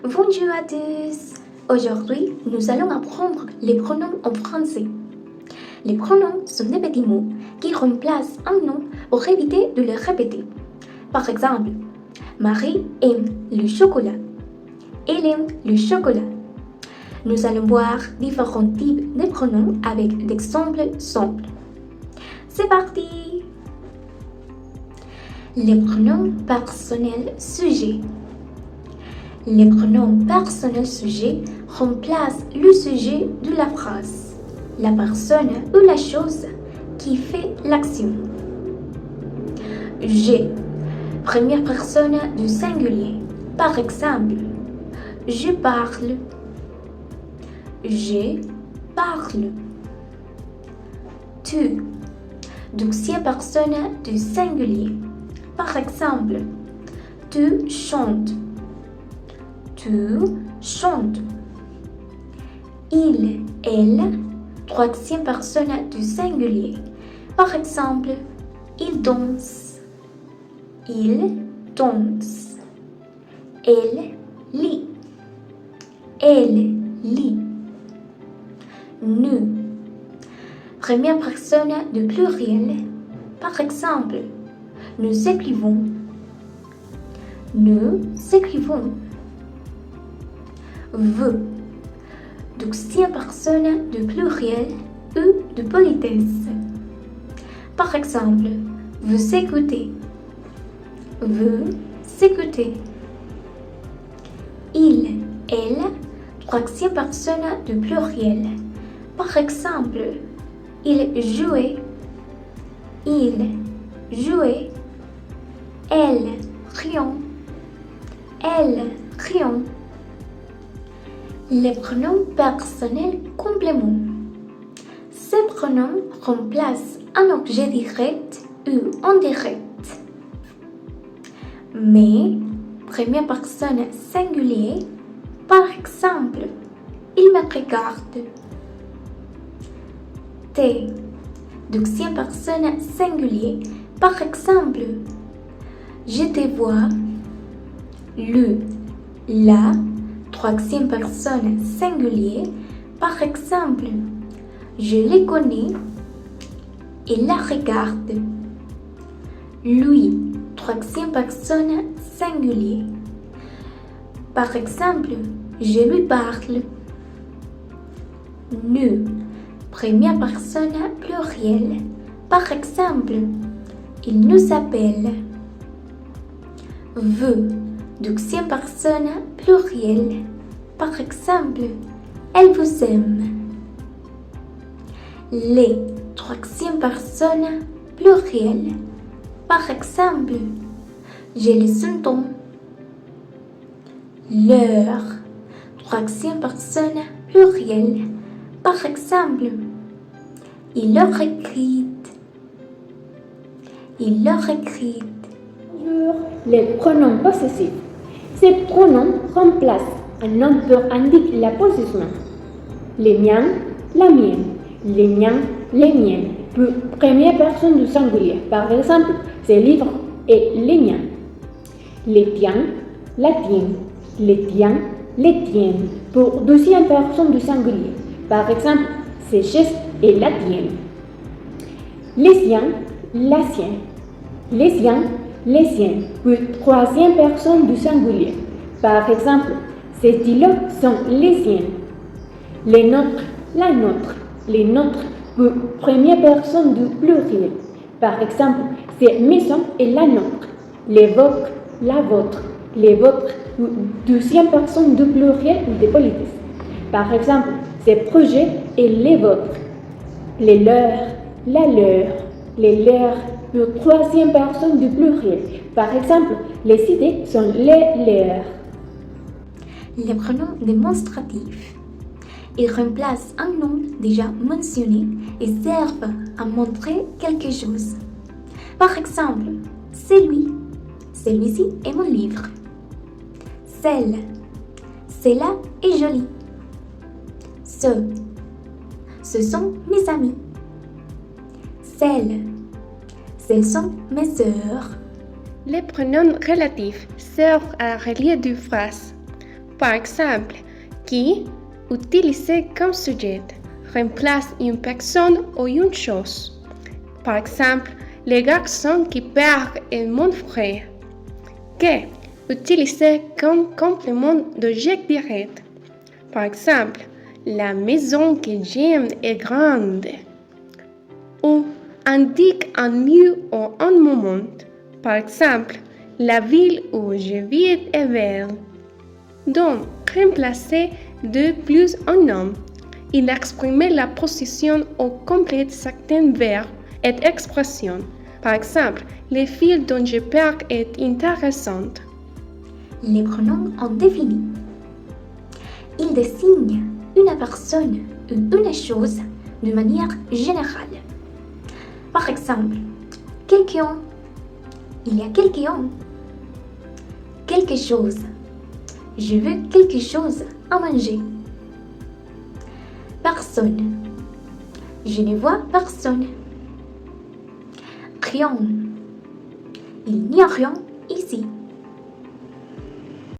Bonjour à tous. Aujourd'hui, nous allons apprendre les pronoms en français. Les pronoms sont des petits mots qui remplacent un nom pour éviter de le répéter. Par exemple, Marie aime le chocolat. Elle aime le chocolat. Nous allons voir différents types de pronoms avec d'exemples simples. C'est parti! Les pronoms personnels sujets. Les pronoms personnels sujets remplacent le sujet de la phrase, la personne ou la chose qui fait l'action. Je, première personne du singulier. Par exemple, je parle. Je parle. Tu, deuxième personne du singulier. Par exemple, tu chantes. Tu chantes. Il, elle, troisième personne du singulier. Par exemple, il danse. Il danse. Elle lit. Elle lit. Nous, première personne du pluriel. Par exemple, nous écrivons. Nous écrivons. Vous, deuxième personne du pluriel ou de politesse. Par exemple, vous écoutez. Vous écoutez. Il, elle, troisième personne du pluriel. Par exemple, il jouait. Il jouait. Elle riant. Elle riant. Les pronoms personnels compléments. Ces pronoms remplacent un objet direct ou indirect. Mais, première personne singulier, par exemple, il me regarde. T, deuxième personne singulier, par exemple, je te vois. Le, la, troisième personne singulier, par exemple, je les connais, il la regarde. Lui, troisième personne singulier. Par exemple, je lui parle. Nous, première personne plurielle. Par exemple, il nous appelle. Vous, deuxième personne plurielle. Par exemple, elle vous aime. Les, troisième personne plurielle. Par exemple, je les entends. Leur, troisième personne plurielle. Par exemple, il leur écrit. Il leur écrit. Les pronoms possessifs. Ces pronoms remplacent un nom pour indiquer la position. Les miens, la mienne. Les miens, les miennes. Pour première personne du singulier. Par exemple, ces livres et les miens. Les tiens, la tienne. Les tiens, les tiennes. Pour deuxième personne du singulier. Par exemple, ces chaises et la tienne. Les siens, la sienne. Les siens, les siennes. Pour troisième personne du singulier. Par exemple, ces stylos sont les siens. Les nôtres, la nôtre. Les nôtres pour première personne du pluriel. Par exemple, ces maisons et la nôtre. Les vôtres, la vôtre. Les vôtres pour deuxième personne du pluriel ou de politesse. Par exemple, ces projets et les vôtres. Les leurs, la leur. Les leurs pour troisième personne du pluriel. Par exemple, les idées sont les leurs. Les pronoms démonstratifs. Ils remplacent un nom déjà mentionné et servent à montrer quelque chose. Par exemple, c'est lui. Celui-ci est mon livre. Celle. Celle-là est jolie. Ce sont mes amis. Celles sont mes sœurs. Les pronoms relatifs servent à relier deux phrases. Par exemple, qui, utilisé comme sujet, remplace une personne ou une chose. Par exemple, le garçon qui perd est mon frère. Que, utilisé comme complément d'objet direct. Par exemple, la maison que j'aime est grande. Ou indique un lieu ou un moment. Par exemple, la ville où je vis est belle. Donc, remplacer de plus un nom. Il exprime la position ou complète certains verbes et expressions. Par exemple, le film dont je parle est intéressant. Les pronoms indéfinis. Ils désignent une personne ou une chose de manière générale. Par exemple, quelqu'un, il y a quelqu'un, quelque chose, je veux quelque chose à manger. Personne, je ne vois personne. Rien, il n'y a rien ici.